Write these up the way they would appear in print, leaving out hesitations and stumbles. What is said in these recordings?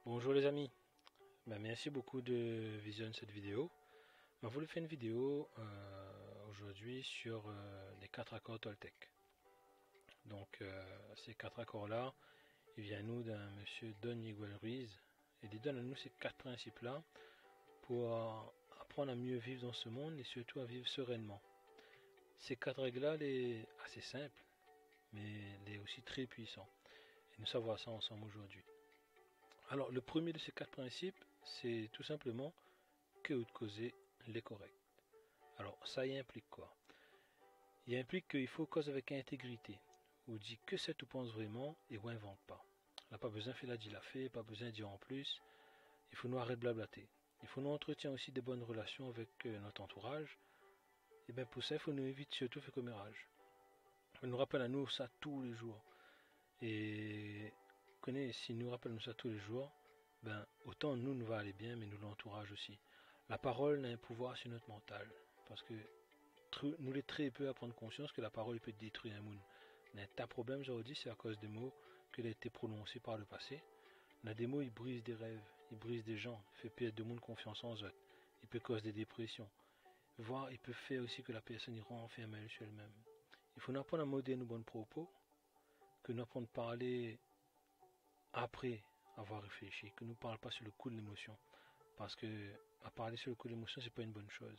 Bonjour les amis, merci beaucoup de visionner cette vidéo. On voulu faire une vidéo aujourd'hui sur les quatre accords Toltec. Donc ces quatre accords-là, ils viennent nous d'un monsieur Don Miguel Ruiz et il donne à nous ces quatre principes-là pour apprendre à mieux vivre dans ce monde et surtout à vivre sereinement. Ces quatre règles-là, les assez simples, mais les aussi très puissants. Et nous savoir ça ensemble aujourd'hui. Alors le premier de ces quatre principes, c'est tout simplement que de causer les corrects. Alors, ça y implique quoi? Il implique qu'il faut causer avec intégrité. Ou dit que c'est tout pense vraiment et ou invente pas. On n'a pas besoin de faire la dit la fait, pas besoin de dire en plus. Il faut nous arrêter de blablater. Il faut nous entretenir aussi des bonnes relations avec notre entourage. Et bien pour ça, il faut nous éviter surtout faire commérage. On nous rappelle à nous ça tous les jours. Et connaît, si nous rappelle nous ça tous les jours, ben autant nous va aller bien, mais nous l'entourage aussi. La parole a un pouvoir sur notre mental. Parce que nous les très peu à prendre conscience que la parole peut détruire un monde. Mais un problème aujourd'hui, c'est à cause des mots qui ont été prononcés par le passé. On a des mots, ils brisent des rêves, ils brisent des gens, ils font perdre de monde confiance en eux. Ils peuvent causer des dépressions. Voire, ils peuvent faire aussi que la personne y renferme sur elle-même. Il faut nous apprendre à modérer nos bons propos, que nous apprendre à parler après avoir réfléchi, que nous ne parlons pas sur le coup de l'émotion. Parce que à parler sur le coup de l'émotion, c'est pas une bonne chose.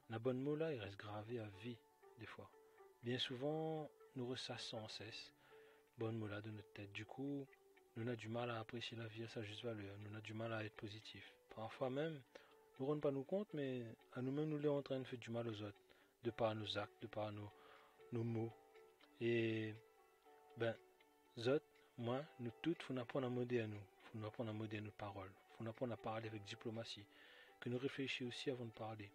La bonne mot là, il reste gravé à vie, des fois. Bien souvent, nous ressassons sans cesse bonne mot là de notre tête. Du coup, nous avons du mal à apprécier la vie à sa juste valeur. Nous avons du mal à être positif. Parfois même, nous ne rendons pas nous compte, mais à nous-mêmes, nous sommes en train de faire du mal aux autres. De par nos actes, de par nos mots. Et, ben, autres, moi, nous toutes, il faut nous apprendre à modérer à nous. Il faut nous apprendre à modérer nos paroles. Il faut nous apprendre à parler avec diplomatie. Que nous réfléchissions aussi avant de parler.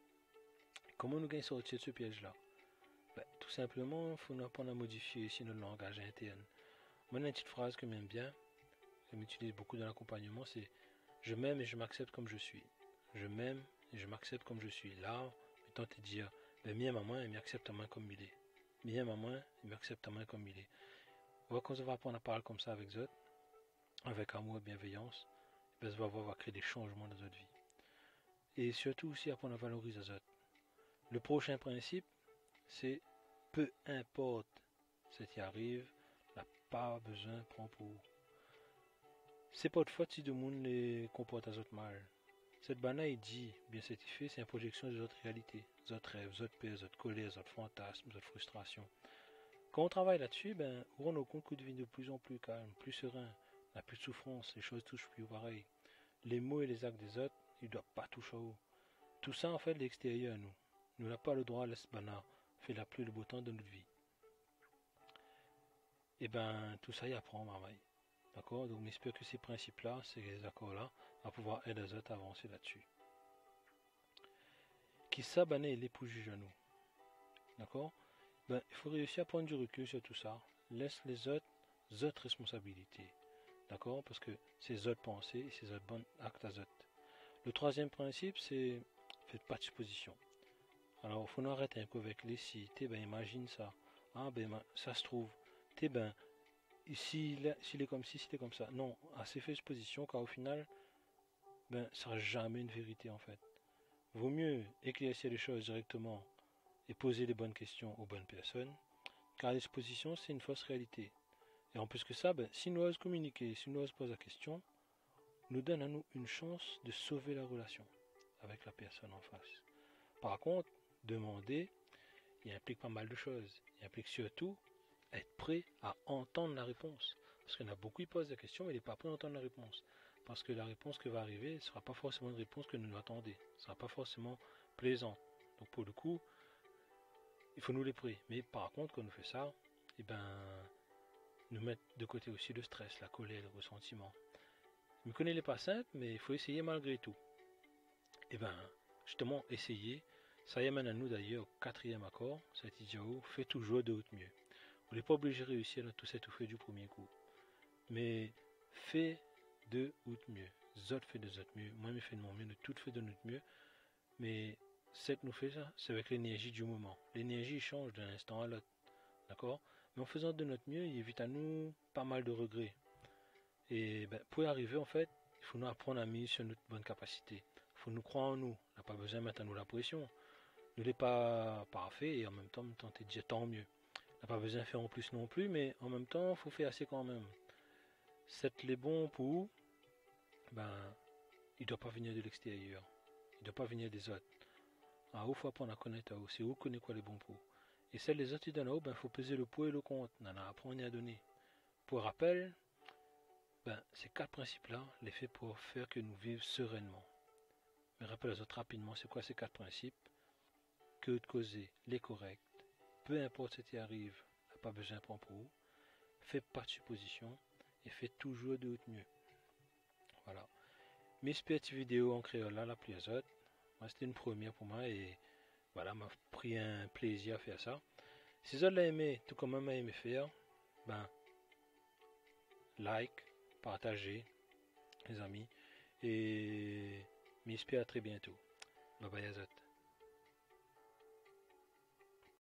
Comment nous gagnons sortir de ce piège-là? Tout simplement, il faut nous apprendre à modifier ici notre langage interne. Moi, une petite phrase que j'aime bien, que j'utilise beaucoup dans l'accompagnement, c'est je m'aime et je m'accepte comme je suis. Je m'aime et je m'accepte comme je suis. Là, mettons te dire, mien maman, il m'accepte à moi comme il est. Mien maman, il m'accepte à moi comme il est. On va quand on va apprendre à parler comme ça avec eux, avec amour et bienveillance, ça va créer des changements dans notre vie. Et surtout aussi apprendre à valoriser les autres. Le prochain principe, c'est peu importe ce qui arrive, n'a pas besoin de prendre pour. C'est pas de faute si le monde les comporte à autres mal. Cette banaille dit, bien certifié, c'est une projection des autres réalités, des autres rêves, des autres peurs, des autres colères, des autres fantasmes, des autres frustrations. Quand on travaille là-dessus, on rend compte qu'on devient de plus en plus calme, plus serein, on n'a plus de souffrance, les choses touchent plus pareil. Les mots et les actes des autres, ils ne doivent pas toucher au haut. Tout ça, en fait, l'extérieur à nous. Nous n'avons pas le droit à l'esbana, fait la pluie le beau temps de notre vie. Et tout ça y apprend, marmaille. D'accord? Donc, j'espère que ces principes-là, ces accords-là, vont pouvoir aider les autres à avancer là-dessus. Qui s'abonne l'époux juge à nous. D'accord? Il faut réussir à prendre du recul sur tout ça. Laisse les autres responsabilités. D'accord? Parce que c'est les autres pensées et c'est les autres bons actes à autres. Le troisième principe, c'est faites pas de suppositions. Alors, il faut arrêter un peu avec les si. Imagine ça. Ah, ça se trouve. S'il est comme ci, s'il est comme ça. Non, assez fait exposition, car au final, ça sera jamais une vérité en fait. Vaut mieux éclaircir les choses directement et poser les bonnes questions aux bonnes personnes, car l'exposition c'est une fausse réalité. Et en plus que ça, si nous osons communiquer, si nous osons poser la question, nous donne à nous une chance de sauver la relation avec la personne en face. Par contre, demander, il implique pas mal de choses. Il implique surtout être prêt à entendre la réponse. Parce qu'il y en a beaucoup qui posent la question, mais il n'est pas prêt à entendre la réponse. Parce que la réponse qui va arriver ne sera pas forcément une réponse que nous nous attendons. Ne sera pas forcément plaisante. Donc pour le coup, il faut nous les prêter. Mais par contre, quand on fait ça, nous mettre de côté aussi le stress, la colère, le ressentiment. Je ne connais les pas simples, mais il faut essayer malgré tout. Justement, essayer. Ça y amène à nous d'ailleurs au quatrième accord, cet idiot, fait toujours de mieux. On n'est pas obligé de réussir dans tout s'étouffer du premier coup. Mais fait de mieux. Zot fait de zot mieux. Moi, je fais de mon mieux. Nous tout fait de notre mieux. Mais cette nous fait ça, c'est avec l'énergie du moment. L'énergie change d'un instant à l'autre. D'accord? Mais en faisant de notre mieux, il évite à nous pas mal de regrets. Et pour y arriver, en fait, Il faut nous apprendre à miser sur notre bonne capacité. Il faut nous croire en nous. On n'a pas besoin de mettre à nous la pression. Ne l'est pas parfait et en même temps, tenter de dire tant mieux. On n'a pas besoin de faire en plus non plus, mais en même temps, il faut faire assez quand même. C'est les bons pour, ben, il ne doit pas venir de l'extérieur. Il ne doit pas venir des autres. Ah, il faut apprendre à connaître, c'est où connaître quoi les bons pour. Et celles les autres, ils donnent, ben, il faut peser le pour et le contre. On a apprendre à donner. Pour rappel, ben, ces 4 principes-là, les faits pour faire que nous vivions sereinement. Mais rappelle les autres rapidement, c'est quoi ces 4 principes? Que de causer, les corrects, peu importe ce qui arrive, n'a pas besoin de prendre pour vous, fais pas de suppositions et fais toujours de votre mieux. Voilà. Mes petites vidéos en créole là, la plus autres, moi c'était une première pour moi et voilà, m'a pris un plaisir à faire ça. Si vous avez aimé, tout comme moi m'a aimé faire, ben, like, partagez, les amis, et m'espère à très bientôt. Bye bye Azot.